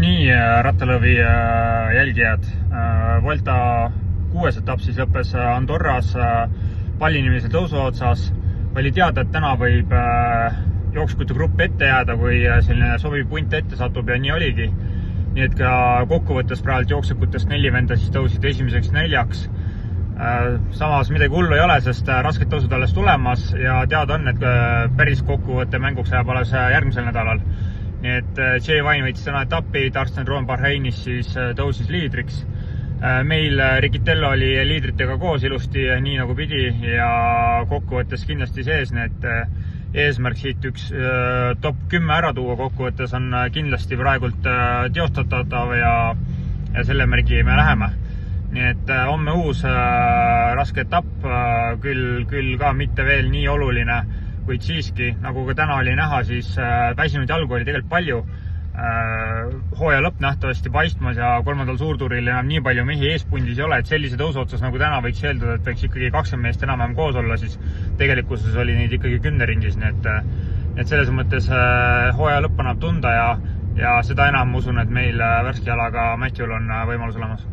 Nii, Rattalõvi jälgijad. Volta 6. etapp siis lõppes Andorras pallinimelise tõusu otsas. Oli teada, et täna võib jooksukute grupp ette jääda, kui selline sobiv punt ette satub ja nii oligi. Nii et ka kokkuvõttes praegu jooksukutest 4 venda siis tõusid esimeseks 4. Samas midagi hullu ei ole, sest rasked tõusud alles tulemas ja teada on, et päris kokkuvõtte mänguks jääb alles järgmisel nädalal. Nii et Jay Vine võitis täna etappi, Darsten Roon Bahreinis siis tõusis liidriks. Meil Riccitello oli liidritega koos ilusti, nii nagu pidi ja kokkuvõttes kindlasti sees, need eesmärk siit üks top 10 ära tuua kokkuvõttes on kindlasti praegult teostatav ja selle märgi me läheme. Nii et homme uus raske etapp, küll ka mitte veel nii oluline, kuid siiski, nagu ka täna oli näha, siis väsinud jalgu oli tegelikult palju. Hooaja lõpp nähtavasti paistmas ja 3. suurtuuril enam nii palju mehi eespundis ei ole, et sellise tõusu otsas nagu täna võiks eeldada, et võiks ikkagi 20 meest enam koos olla, siis tegelikkuses oli neid ikkagi 10 ringis, nii et selles mõttes hooaja lõpp annab tunda ja seda enam usun, et meil värske jalaga Matthew'l on võimalus olemas.